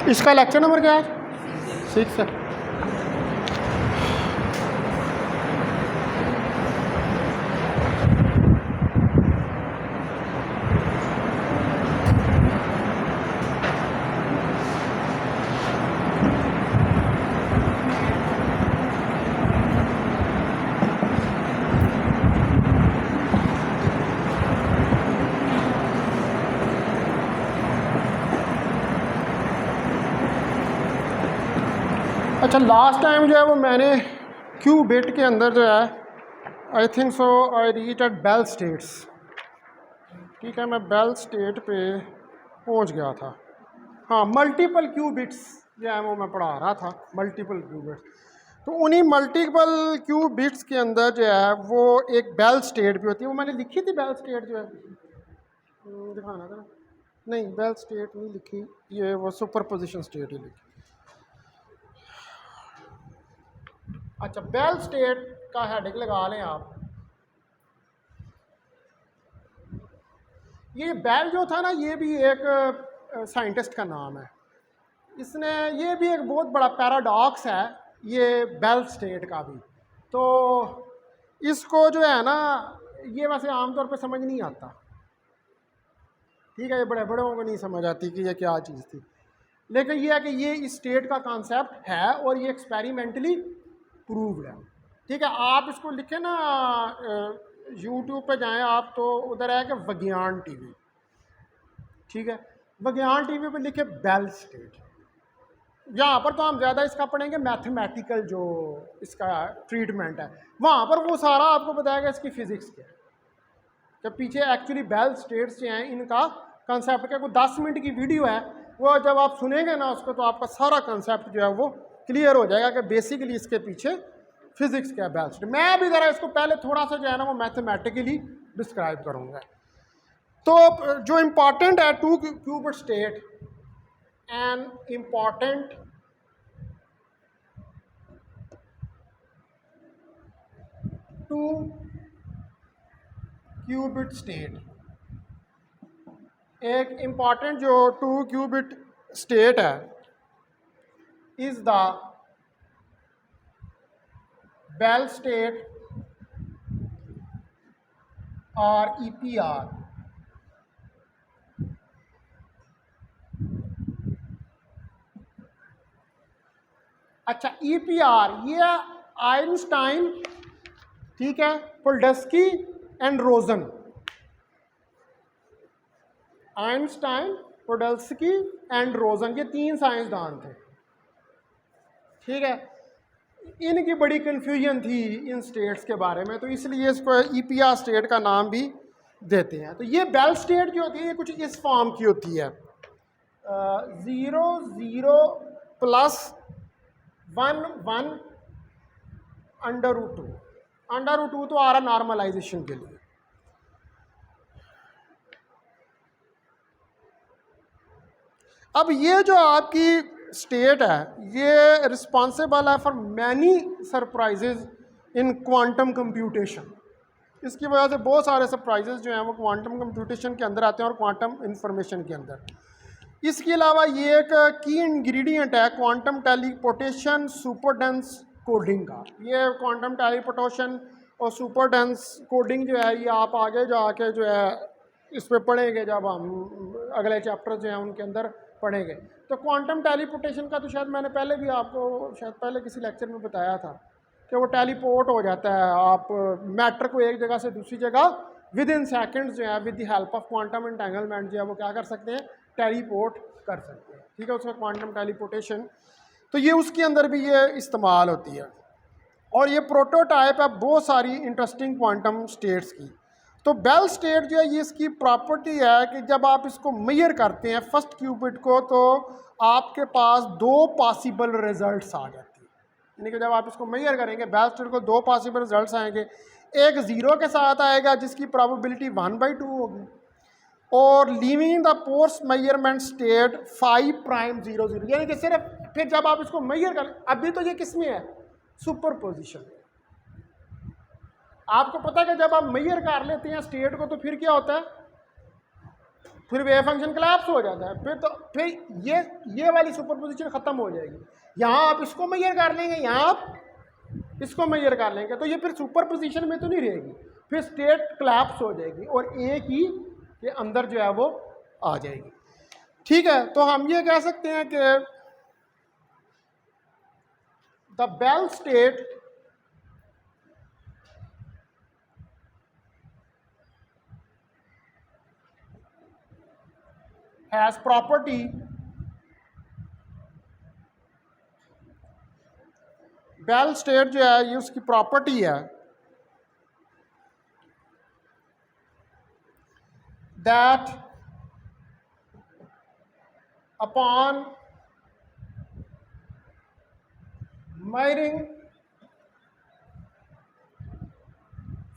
इसका lecture number क्या है? 6 है। अच्छा, लास्ट टाइम जो है वो मैंने क्यूबिट के अंदर जो है I think so I reach at Bell states. ठीक है, मैं बेल स्टेट पे पहुंच गया था। हाँ, मल्टीपल क्यूबिट्स जो है वो मैं पढ़ा रहा था, मल्टीपल क्यूबिट्स। तो उन्हीं मल्टीपल क्यूबिट्स के अंदर जो है वो एक बेल स्टेट भी होती है। वो मैंने लिखी थी बेल स्टेट जो है, दिखाना था। नहीं, बेल स्टेट नहीं लिखी, ये वो सुपरपोजिशन स्टेट ही लिखी। अच्छा, बेल स्टेट का हेडिंग लगा लें आप। ये बेल जो था ना, ये भी एक साइंटिस्ट का नाम है। इसने, ये भी एक बहुत बड़ा पैराडॉक्स है ये बेल स्टेट का भी। तो इसको जो है ना, ये वैसे आमतौर पे समझ नहीं आता। ठीक है, ये बड़े बड़ों को नहीं समझ आती कि ये क्या चीज़ थी, लेकिन ये है कि ये इस स्टेट का कॉन्सेप्ट है और ये एक्सपेरिमेंटली प्रूव्ड है। ठीक है, आप इसको लिखें ना, यूट्यूब पे जाएं आप, तो उधर है कि विज्ञान टीवी। ठीक है, विज्ञान टीवी पे लिखे बेल स्टेट। यहाँ पर तो हम ज़्यादा इसका पढ़ेंगे मैथमेटिकल जो इसका ट्रीटमेंट है, वहाँ पर वो सारा आपको बताएगा इसकी फिज़िक्स क्या है। जब पीछे एक्चुअली बेल स्टेट्स जो हैं इनका कंसेप्ट क्या, कोई 10 मिनट की वीडियो है, वो जब आप सुनेंगे ना उसको तो आपका सारा कंसेप्ट जो है वो क्लियर हो जाएगा कि बेसिकली इसके पीछे फिजिक्स क्या है बेल स्टेट। मैं भी ज़रा इसको पहले थोड़ा सा जो है ना वो मैथमेटिकली डिस्क्राइब करूँगा। तो जो इम्पॉर्टेंट है two qubit state, an important two qubit state, एक इम्पॉर्टेंट जो टू क्यूबिट स्टेट है इज द बेल स्टेट और EPR। अच्छा, EPR ये आइंस्टाइन, ठीक है, Podolsky and Rosen. Einstein, Podolsky and Rosen, ये 3 साइंसदान थे। ठीक है, इनकी बड़ी कन्फ्यूजन थी इन स्टेट्स के बारे में, तो इसलिए इसको EPR स्टेट का नाम भी देते हैं। तो ये बेल स्टेट जो होती है ये कुछ इस फॉर्म की होती है, 0 0 प्लस 1 1 √2। √2 तो आ रहा नॉर्मलाइजेशन के लिए। अब ये जो आपकी स्टेट है ये रिस्पॉन्सिबल है for many surprises in quantum computation. इसकी वजह से बहुत सारे सरप्राइजेज जो हैं वो क्वांटम कंप्यूटेशन के अंदर आते हैं और क्वांटम इंफॉर्मेशन के अंदर। इसके अलावा ये एक की इंग्रेडिएंट है quantum teleportation super dense coding का। ये क्वांटम टेलीपोर्टेशन और सुपर डेंस कोडिंग जो है ये आप आगे जाके जो है इस पर पढ़ेंगे, जब हम अगले चैप्टर जो हैं उनके अंदर पढ़ेंगे। तो क्वांटम टेलीपोर्टेशन का तो शायद मैंने पहले भी आपको शायद पहले किसी लेक्चर में बताया था कि वो टेलीपोर्ट हो जाता है, आप मैटर को एक जगह से दूसरी जगह विद इन सेकेंड्स जो है with the help of quantum entanglement जो है वो क्या कर सकते हैं, टेलीपोर्ट कर सकते हैं। ठीक है, उसका क्वांटम टेलीपोर्टेशन, तो ये उसके अंदर भी ये इस्तेमाल होती है। और ये प्रोटोटाइप है बहुत सारी इंटरेस्टिंग क्वांटम स्टेट्स की। तो बेल स्टेट जो है ये इसकी प्रॉपर्टी है कि जब आप इसको मेजर करते हैं फर्स्ट क्यूबिट को, तो आपके पास 2 पॉसिबल रिजल्ट्स आ जाती हैं। यानी कि जब आप इसको मेजर करेंगे बेल स्टेट को 2 पॉसिबल रिजल्ट्स आएंगे। एक 0 के साथ आएगा जिसकी प्रोबेबिलिटी 1/2 होगी, और leaving the post measurement state 5'0 0, यानी कि सिर्फ फिर जब आप इसको मेजर करें, अभी तो ये किस में है, सुपरपोजिशन में। आपको पता है कि जब आप मेजर कर लेते हैं स्टेट को तो फिर क्या होता है, फिर वेव फंक्शन कोलैप्स हो जाता है, फिर ये वाली सुपरपोजिशन ख़त्म हो जाएगी। यहाँ आप इसको मेजर कर लेंगे, यहाँ आप इसको मेजर कर लेंगे, तो ये फिर सुपरपोजिशन में तो नहीं रहेगी, फिर स्टेट कोलैप्स हो जाएगी और एक ही के अंदर जो है वो आ जाएगी। ठीक है, तो हम ये कह सकते हैं कि the Bell state has property Bell state जो है ये उसकी प्रॉपर्टी है that upon measuring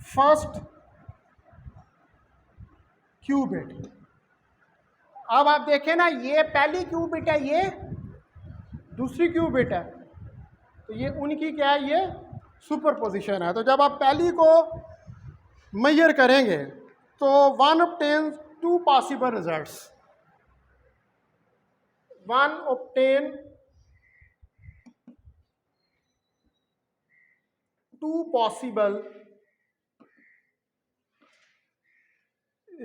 first qubit. अब आप देखें ना, ये पहली क्यूबिट है, ये दूसरी क्यूबिट है, तो ये उनकी क्या है, ये सुपरपोजिशन है। तो जब आप पहली को मेजर करेंगे तो one obtain two possible results, one obtain two possible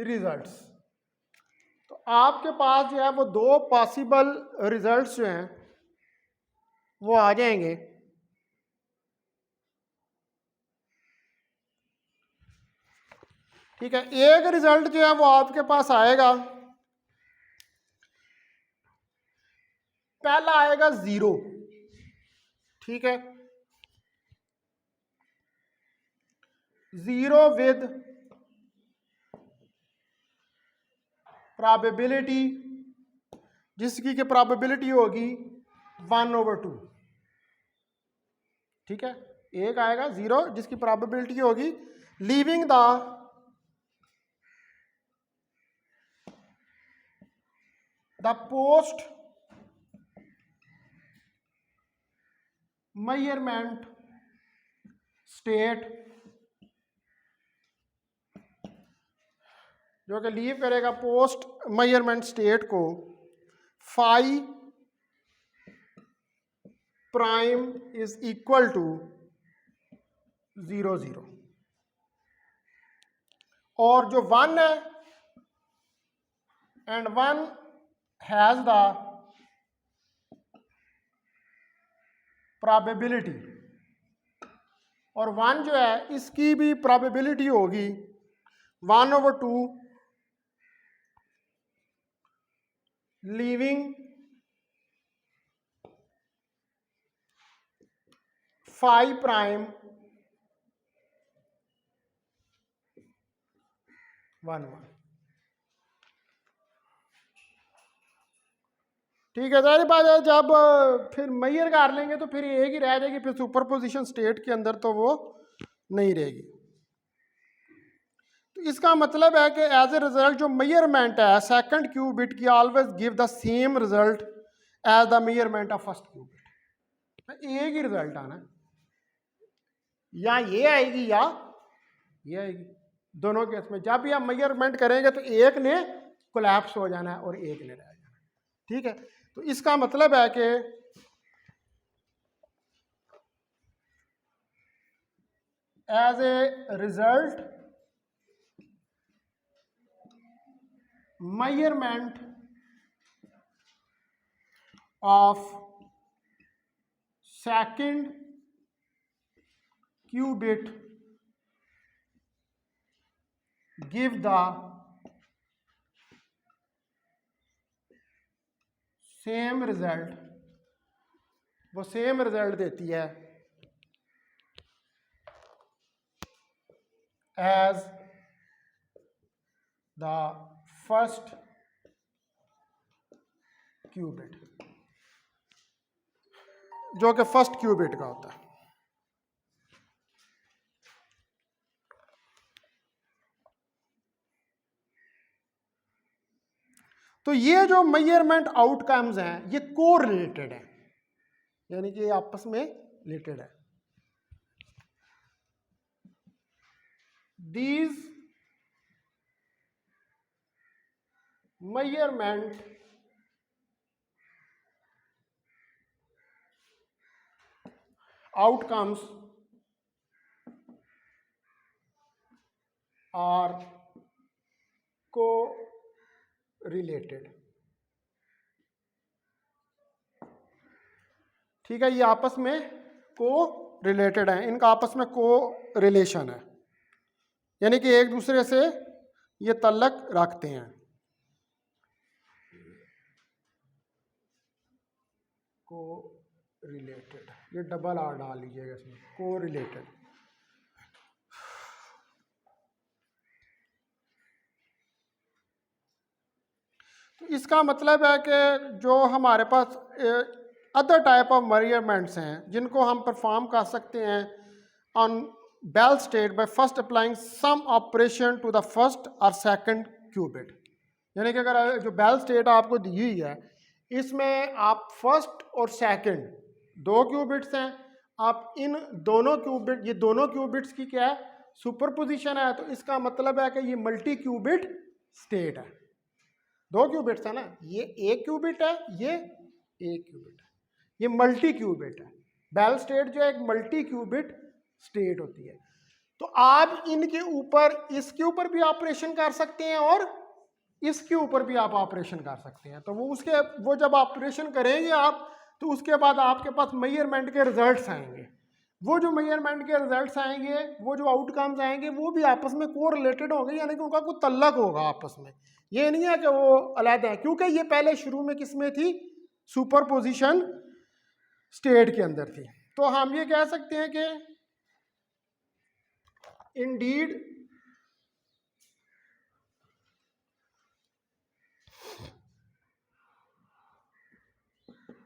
results. तो आपके पास जो है वो दो पॉसिबल रिजल्ट्स जो हैं वो आ जाएंगे। ठीक है, एक रिजल्ट जो है वो आपके पास आएगा, पहला आएगा 0, ठीक है, 0 विद प्रोबेबिलिटी, जिसकी की प्रोबेबिलिटी होगी 1/2। ठीक है, एक आएगा 0 जिसकी प्रोबेबिलिटी होगी leaving the post measurement state, जो कि लीव करेगा पोस्ट मेजरमेंट स्टेट को phi prime is equal to 0 0, और जो 1 है एंड 1 हैज द प्रोबेबिलिटी, और 1 जो है इसकी भी प्रोबेबिलिटी होगी 1/2 लीविंग फाई प्राइम 1 1। ठीक है, सारी बात है, जब फिर मेजर कर लेंगे तो फिर एक ही रह जाएगी, फिर सुपरपोजिशन स्टेट के अंदर तो वो नहीं रहेगी। तो इसका मतलब है कि एज ए रिजल्ट जो मेजरमेंट है सेकंड क्यूबिट की always give the same result as the measurement of first qubit. एक ही रिजल्ट आना, या ये आएगी या ये आएगी, दोनों केस में जब भी आप मेजरमेंट करेंगे तो एक ने कोलैप्स हो जाना है और एक ने रह जाना है। ठीक है, तो इसका मतलब है कि as a result measurement of second qubit give the same result, वो सेम रिजल्ट देती है एज द फर्स्ट क्यूबिट, जो कि फर्स्ट क्यूबिट का होता है। तो ये जो मेजरमेंट आउटकम्स हैं ये कोरिलेटेड है, यानी कि आपस में रिलेटेड है। These measurement outcomes are co-related। ठीक है, ये आपस में को रिलेटेड है, इनका आपस में को रिलेशन है, यानी कि एक दूसरे से ये तल्लक रखते हैं। को रिलेटेड, ये डबल आर डाल लीजिएगा इसमें, को रिलेटेड। तो इसका मतलब है कि जो हमारे पास अदर टाइप ऑफ मेजरमेंट्स हैं जिनको हम परफॉर्म कर सकते हैं on Bell state by first applying some operation to the first और सेकंड क्यूबिट। यानी कि अगर जो बेल स्टेट आपको दी हुई है इसमें आप फर्स्ट और सेकंड दो क्यूबिट्स हैं, आप इन दोनों क्यूबिट, ये दोनों क्यूबिट्स की क्या है, सुपरपोजिशन है, तो इसका मतलब है कि ये मल्टी क्यूबिट स्टेट है। दो क्यूबिट्स है ना, ये एक क्यूबिट है, ये एक क्यूबिट है, ये मल्टी क्यूबिट है। बेल स्टेट जो है एक मल्टी क्यूबिट स्टेट होती है। तो आप इनके ऊपर, इसके ऊपर भी ऑपरेशन कर सकते हैं और इसके ऊपर भी आप ऑपरेशन कर सकते हैं। तो वो जब ऑपरेशन करेंगे आप, तो उसके बाद आपके पास मेजरमेंट के रिजल्ट्स आएंगे। वो जो मेजरमेंट के रिजल्ट्स आएंगे, वो जो आउटकम्स आएंगे, वो भी आपस में को रिलेटेड होंगे, यानी कि उनका कोई तल्लक होगा आपस में। ये नहीं है कि वो अलग है, क्योंकि ये पहले शुरू में किस में थी, सुपरपोजिशन स्टेट के अंदर थी। तो हम ये कह सकते हैं कि Indeed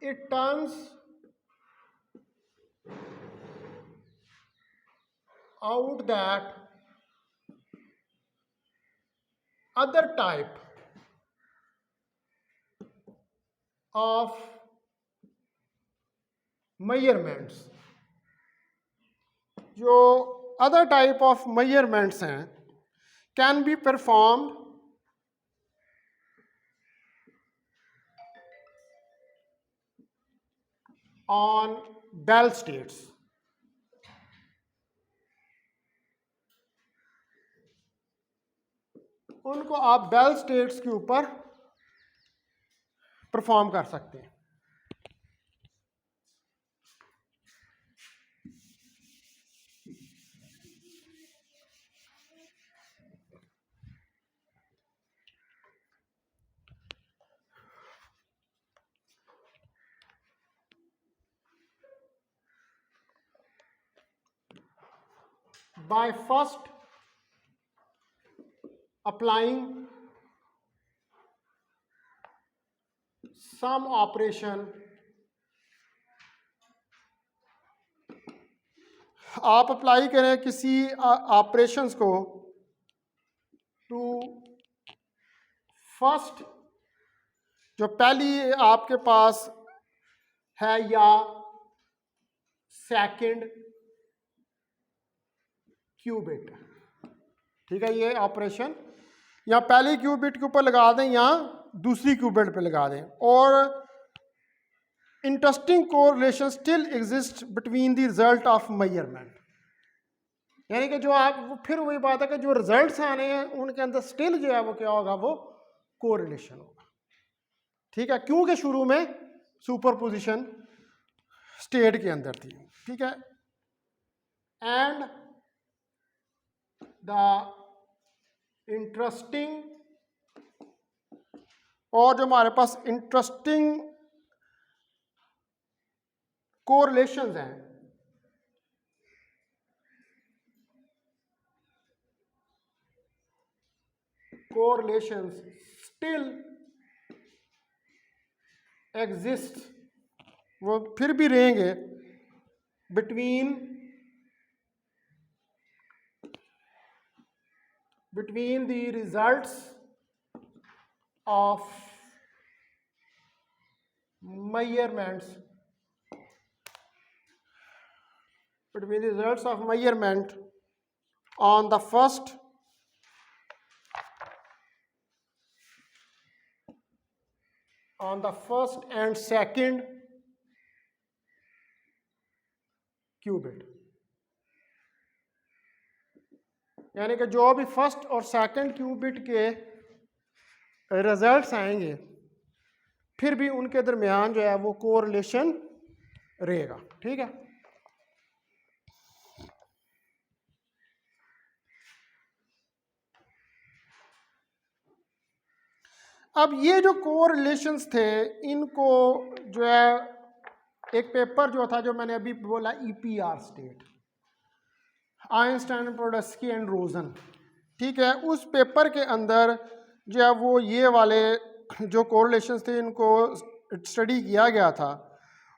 it turns out that other type of measurements, जो other type of measurements हैं, can be performed on Bell states। उनको आप बेल स्टेट्स के ऊपर परफॉर्म कर सकते हैं। By first applying some operation, आप अप्लाई करें किसी ऑपरेशंस को टू फर्स्ट, जो पहली आपके पास है, या सेकंड क्यूबिट। ठीक है, ये ऑपरेशन या पहली क्यूबिट के ऊपर लगा दें या दूसरी क्यूबिट पे लगा दें। और interesting correlation still exist between the result of measurement, यानी कि जो आप, फिर वही बात है कि जो रिजल्ट्स आने हैं उनके अंदर स्टिल जो है वो क्या होगा, वो कोरिलेशन होगा। ठीक है, क्योंकि शुरू में सुपरपोजिशन स्टेट के अंदर थी। ठीक है, एंड द इंटरेस्टिंग, और जो हमारे पास इंटरेस्टिंग कोरिलेशंस हैं, कोरिलेशंस स्टिल एग्जिस्ट, वो फिर भी रहेंगे between the results of measurements, between the results of measurement on the first on the first and second qubit, यानी कि जो भी फर्स्ट और सेकंड क्यूबिट के रिजल्ट्स आएंगे फिर भी उनके दरमियान जो है वो कोरिलेशन रहेगा। ठीक है, अब ये जो कोरिलेशंस थे इनको जो है एक पेपर जो था जो मैंने अभी बोला ईपीआर स्टेट, आइंस्टाइन, प्रोडस्की एंड रोजन, ठीक है, उस पेपर के अंदर जो है वो ये वाले जो कोरिलेशंस थे इनको स्टडी किया गया था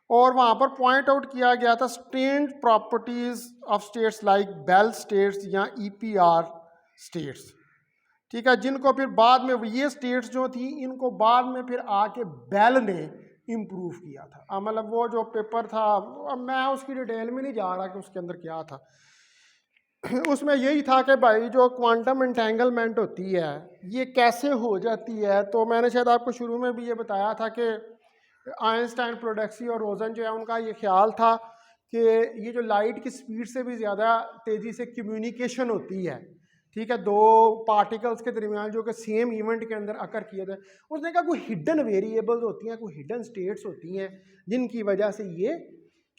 और वहाँ पर पॉइंट आउट किया गया था strange properties of states like Bell states या ईपीआर स्टेट्स। ठीक है, जिनको फिर बाद में ये स्टेट्स जो थी इनको बाद में फिर आके बेल ने इम्प्रूव किया था। मतलब वो जो पेपर था, अब मैं उसकी डिटेल में नहीं जा रहा कि उसके अंदर क्या था, उसमें यही था कि भाई जो क्वांटम एंटेंगलमेंट होती है ये कैसे हो जाती है। तो मैंने शायद आपको शुरू में भी ये बताया था कि आइंस्टाइन, प्रोडस्की और रोजन जो है उनका ये ख्याल था कि ये जो लाइट की स्पीड से भी ज़्यादा तेज़ी से कम्युनिकेशन होती है, ठीक है, दो पार्टिकल्स के दरमियान जो कि सेम इवेंट के अंदर अकर किए थे, उसने कहा कोई हिडन वेरिएबल्स होती हैं, कोई हिडन स्टेट्स होती हैं जिनकी वजह से ये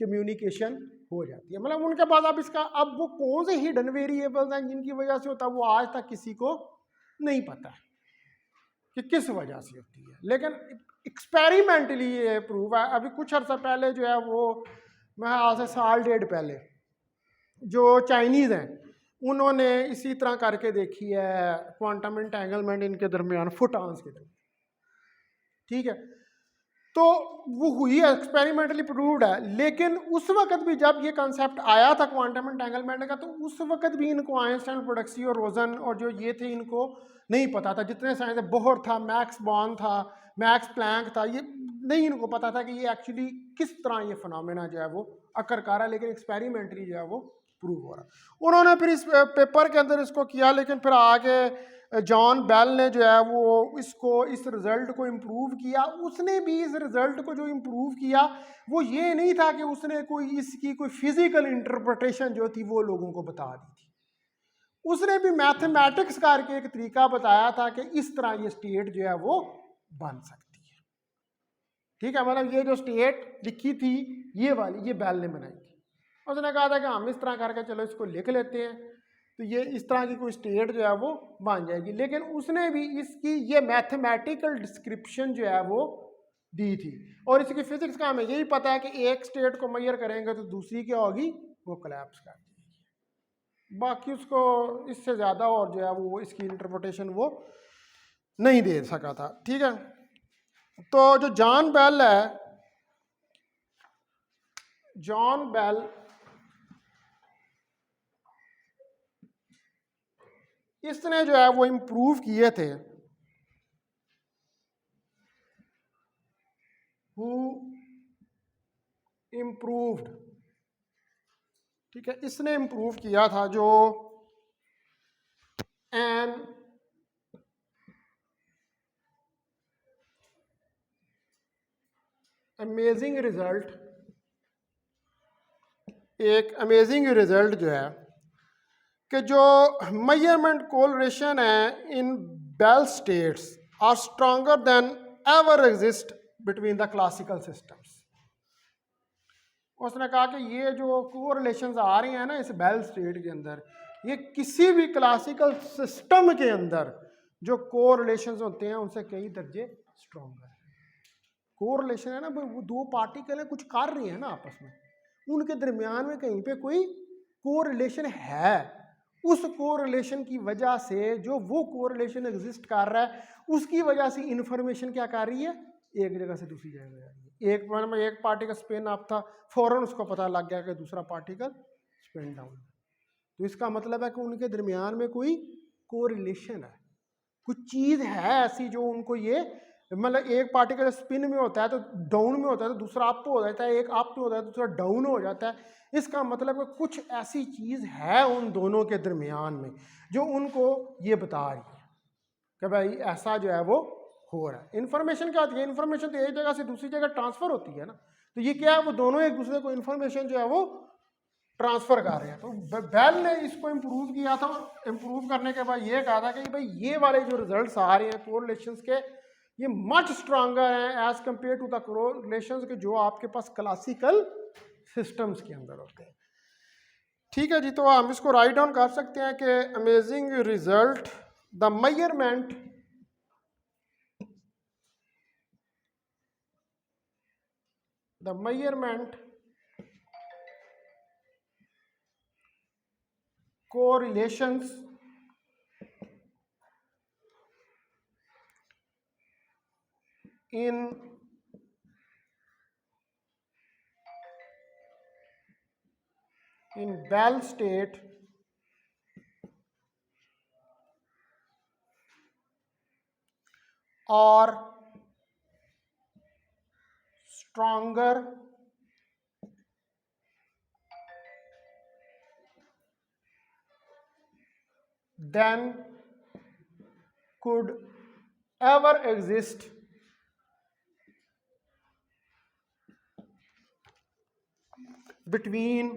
कम्युनिकेशन हो जाती है। मतलब उनके पास अब इसका अब वो कौन से हिडन वेरिएबल्स हैं जिनकी वजह से होता है वो आज तक किसी को नहीं पता है कि किस वजह से होती है, लेकिन एक्सपेरिमेंटली ये प्रूव है। अभी कुछ अर्सा पहले जो है वो मैं आज से साल डेढ़ पहले जो चाइनीज़ हैं उन्होंने इसी तरह करके देखी है क्वांटम एंटेंगलमेंट इनके दरमियान फोटॉन्स के दरमियान, ठीक है, तो वो हुई है, एक्सपेरिमेंटली प्रूव्ड है। लेकिन उस वक्त भी जब ये कॉन्सेप्ट आया था क्वांटम एंटेंगलमेंट का, तो उस वक्त भी इनको आइंस्टाइन, प्रोडस्की और रोजन और जो ये थे इनको नहीं पता था। जितने साइंस बोहर था, मैक्स बॉर्न था, मैक्स प्लैंक था, ये नहीं इनको पता था कि ये एक्चुअली किस तरह ये फिनोमेना जो है वो अकर कर रहा है, लेकिन एक्सपेरिमेंटली जो है वो प्रूव हो रहा। उन्होंने फिर इस पेपर के अंदर इसको किया, लेकिन फिर आगे जॉन बेल ने जो है वो इसको इस रिज़ल्ट को इम्प्रूव किया। उसने भी इस रिज़ल्ट को जो इम्प्रूव किया वो ये नहीं था कि उसने कोई इसकी कोई फिजिकल इंटरप्रिटेशन जो थी वो लोगों को बता दी थी, उसने भी मैथमेटिक्स करके एक तरीका बताया था कि इस तरह ये स्टेट जो है वो बन सकती है। ठीक है, मतलब ये जो स्टेट लिखी थी ये वाली, ये बेल ने बनाई थी। उसने कहा था कि हम इस तरह करके चलो इसको लिख लेते हैं तो ये इस तरह की कोई स्टेट जो है वो बन जाएगी, लेकिन उसने भी इसकी ये मैथमेटिकल डिस्क्रिप्शन जो है वो दी थी। और इसकी फिजिक्स का हमें यही पता है कि एक स्टेट को मेजर करेंगे तो दूसरी क्या होगी, वो कोलैप्स कर जाएगी। बाकी उसको इससे ज़्यादा और जो है वो इसकी इंटरप्रिटेशन वो नहीं दे सका था। ठीक है, तो जो जॉन बेल है, जॉन बेल इसने जो है वो इम्प्रूव किए थे, हु इम्प्रूव्ड, ठीक है, इसने इम्प्रूव किया था जो एन अमेजिंग रिजल्ट, एक अमेजिंग रिजल्ट जो है कि जो मेजरमेंट कोरिलेशन है in Bell states are stronger than ever exist between the classical systems. उसने कहा कि ये जो कोरिलेशंस आ रही हैं ना इस बेल स्टेट के अंदर, ये किसी भी क्लासिकल सिस्टम के अंदर जो कोरिलेशंस होते हैं उनसे कई दर्जे स्ट्रॉन्गर है। कोरिलेशन है ना, वो दो पार्टिकल है कुछ कर रही है ना आपस में, उनके दरमियान में कहीं पे कोई कोरिलेशन है, उस कोरिलेशन की वजह से जो वो कोरिलेशन एग्जिस्ट कर रहा है उसकी वजह से इंफॉर्मेशन क्या कर रही है, एक जगह से दूसरी जगह जा रही है। एक मतलब एक पार्टिकल स्पिन अप था, फौरन उसको पता लग गया कि दूसरा पार्टिकल स्पिन डाउन है, तो इसका मतलब है कि उनके दरमियान में कोई कोरिलेशन है, कुछ चीज़ है ऐसी जो उनको ये, मतलब एक पार्टिकल स्पिन में होता है तो डाउन में होता है, तो दूसरा अप हो जाता है, एक अप में होता है तो दूसरा डाउन हो जाता है। इसका मतलब है कुछ ऐसी चीज़ है उन दोनों के दरमियान में जो उनको ये बता रही है कि भाई ऐसा जो है वो हो रहा है। इन्फॉर्मेशन क्या होती है? इन्फॉर्मेशन तो एक जगह से दूसरी जगह ट्रांसफर होती है ना, तो ये क्या है, वो दोनों एक दूसरे को इन्फॉर्मेशन जो है वो ट्रांसफर कर रहे हैं। तो बेल ने इसको इम्प्रूव किया था, इम्प्रूव करने के बाद ये कहा था कि भाई ये वाले जो रिजल्ट्स आ रहे हैं कोरिलेशंस के, ये मच स्ट्रांगर हैं as compare to the correlations के जो आपके पास क्लासिकल सिस्टम्स के अंदर होते हैं। ठीक है जी, तो हम इसको राइट डाउन कर सकते हैं कि amazing result the measurement correlations in Bell state are stronger than could ever exist between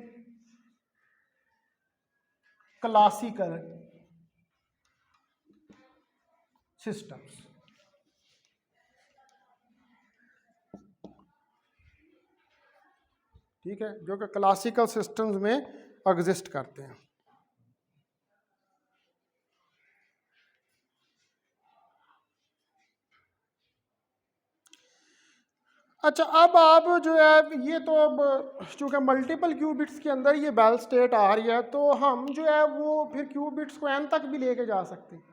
classical systems। ठीक है, जो कि क्लासिकल सिस्टम्स में एग्जिस्ट करते हैं। अच्छा, अब आप जो है ये तो अब चूँकि मल्टीपल क्यूबिट्स के अंदर ये बेल स्टेट आ रही है, तो हम जो है वो फिर क्यूबिट्स को एन तक भी लेके जा सकते हैं।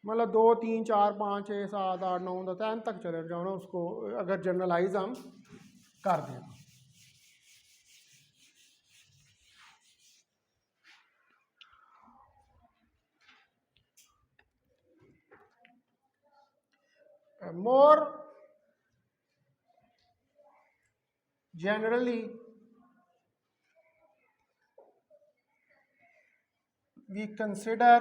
मतलब 2 3 4 5 6 7 8 9 10 एन तक चले जाओ ना, उसको अगर जनरलाइज हम कर दें। More generally, we consider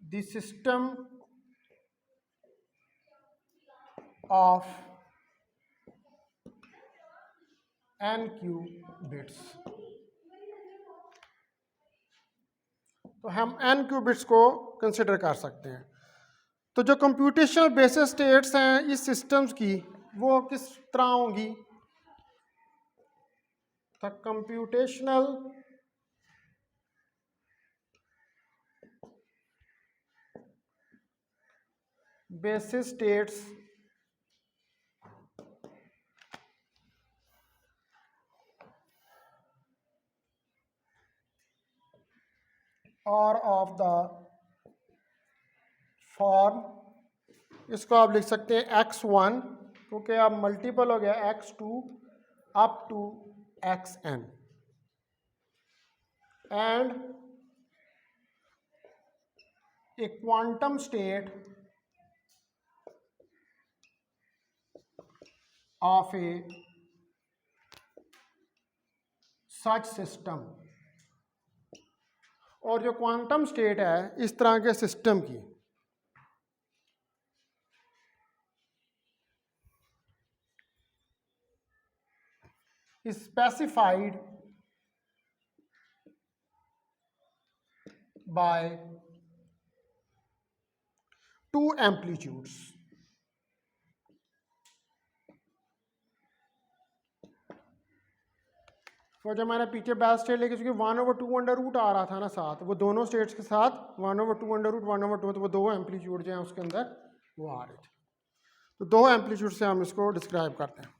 the system of n qubits। तो हम n qubits को कंसिडर कर सकते हैं। तो जो कंप्यूटेशनल बेसिस स्टेट्स हैं इस सिस्टम्स की, वो किस तरह होंगी? द कंप्यूटेशनल बेसिस स्टेट्स और ऑफ द फॉर्म, इसको आप लिख सकते हैं x1, क्योंकि अब मल्टीपल हो गया x2 up to xn, and a quantum state of a such system. और जो क्वांटम स्टेट है इस तरह के सिस्टम की, specified by two amplitudes। तो जब मैंने पीछे बेल स्टेट लेके, चूंकि 1/2 अंडर रूट आ रहा था ना साथ, वो दोनों स्टेट्स के साथ 1/2 अंडर रूट 1/2, तो वो दो एम्पलीट्यूड जो हैं उसके अंदर वो आ रहे थे। तो दो एम्पलीट्यूड से हम इसको डिस्क्राइब करते हैं।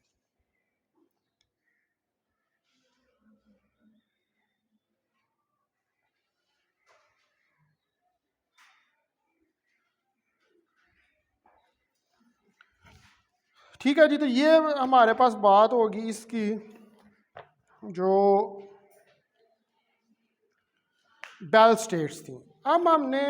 ठीक है जी, तो ये हमारे पास बात होगी इसकी जो बेल स्टेट्स थी। अब हमने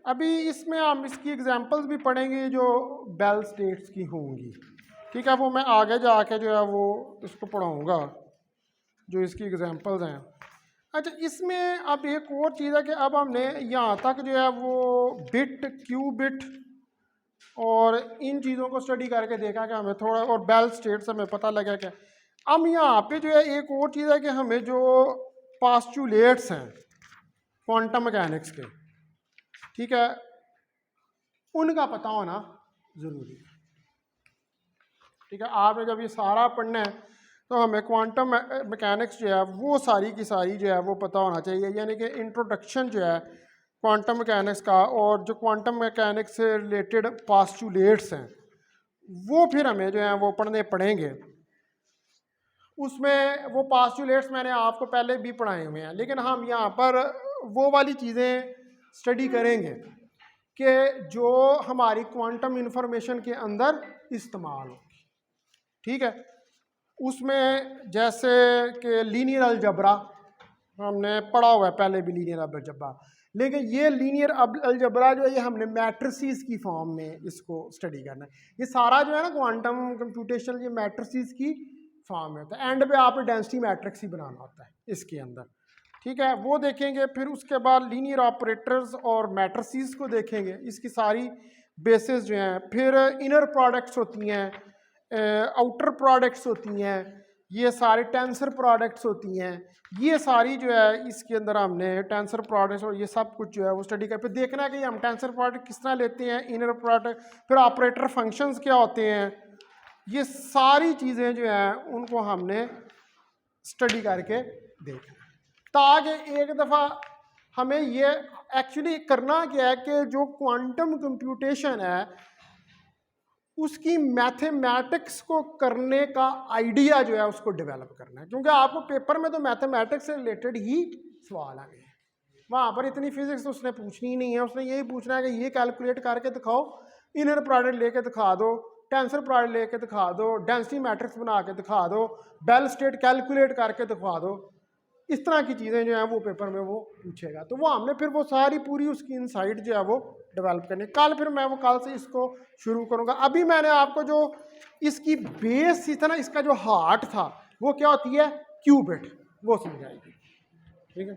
अभी इसमें हम इसकी एग्जांपल्स भी पढ़ेंगे जो बेल स्टेट्स की होंगी, ठीक है, वो मैं आगे जाके जो है वो इसको पढ़ाऊँगा जो इसकी एग्जांपल्स हैं। अच्छा, इसमें अब एक और चीज़ है कि अब हमने यहाँ तक जो है वो बिट, क्यूबिट और इन चीज़ों को स्टडी करके देखा कि हमें थोड़ा, और बेल स्टेट्स हमें पता लगा कि अब यहाँ पे जो है एक और चीज़ है कि हमें जो पास्टुलेट्स हैं क्वांटम मैकेनिक्स के, ठीक है, उनका पता होना ज़रूरी है। ठीक है, आपने जब ये सारा पढ़ना है तो हमें क्वांटम मैकेनिक्स जो है वो सारी की सारी जो है वो पता होना चाहिए, यानी कि इंट्रोडक्शन जो है क्वांटम मैकेनिक्स का, और जो क्वांटम मैकेनिक्स से रिलेटेड पास्टुलेट्स हैं वो फिर हमें जो है वो पढ़ने पड़ेंगे। उसमें वो पास्टुलेट्स मैंने आपको पहले भी पढ़ाए हुए हैं, लेकिन हम यहाँ पर वो वाली चीज़ें स्टडी करेंगे कि जो हमारी क्वांटम इंफॉर्मेशन के अंदर इस्तेमाल होगी। ठीक है, उसमें जैसे कि लीनियर अलजबरा हमने पढ़ा हुआ है पहले भी, लीनियर अलजबरा, लेकिन ये लीनियर अलजबरा जो है ये हमने मैट्रिसेस की फॉर्म में इसको स्टडी करना है। ये सारा जो है ना क्वांटम कंप्यूटेशन ये मैट्रिसेस की फॉर्म में होता है, एंड पे आप डेंसिटी मैट्रिक्स ही बनाना होता है इसके अंदर। ठीक है, वो देखेंगे। फिर उसके बाद लीनियर ऑपरेटर्स और मैट्रिसेस को देखेंगे, इसकी सारी बेसिस जो हैं। फिर इनर प्रोडक्ट्स होती हैं, आउटर प्रोडक्ट्स होती हैं, ये सारे टेंसर प्रोडक्ट्स होती हैं, ये सारी जो है इसके अंदर हमने टेंसर प्रोडक्ट्स और ये सब कुछ जो है वो स्टडी कर, फिर देखना है कि हम टेंसर प्रोडक्ट किस तरह लेते हैं, इनर प्रोडक्ट, फिर ऑपरेटर फंक्शंस क्या होते हैं, ये सारी चीज़ें जो हैं उनको हमने स्टडी करके देखना, ताकि एक दफ़ा हमें ये एक्चुअली करना क्या है कि जो क्वांटम कंप्यूटेशन है उसकी मैथमेटिक्स को करने का आइडिया जो है उसको डेवलप करना है, क्योंकि आपको पेपर में तो मैथमेटिक्स से रिलेटेड ही सवाल आने हैं। वहाँ पर इतनी फिजिक्स तो उसने पूछनी ही नहीं है, उसने यही पूछना है कि ये कैलकुलेट करके दिखाओ, इनर प्रोडक्ट लेके दिखा दो, टेंसर प्रोडक्ट लेके दिखा दो, डेंसिटी मैट्रिक्स बना के दिखा दो, बेल स्टेट कैलकुलेट करके दिखा दो। इस तरह की चीज़ें जो हैं वो पेपर में वो पूछेगा, तो वो हमने फिर वो सारी पूरी उसकी इनसाइट जो है वो डेवलप करनी। फिर मैं वो कल से इसको शुरू करूँगा। अभी मैंने आपको जो इसकी बेस थी ना, इसका जो हार्ट था वो क्या होती है, क्यूबिट, वो समझाएगी। ठीक है।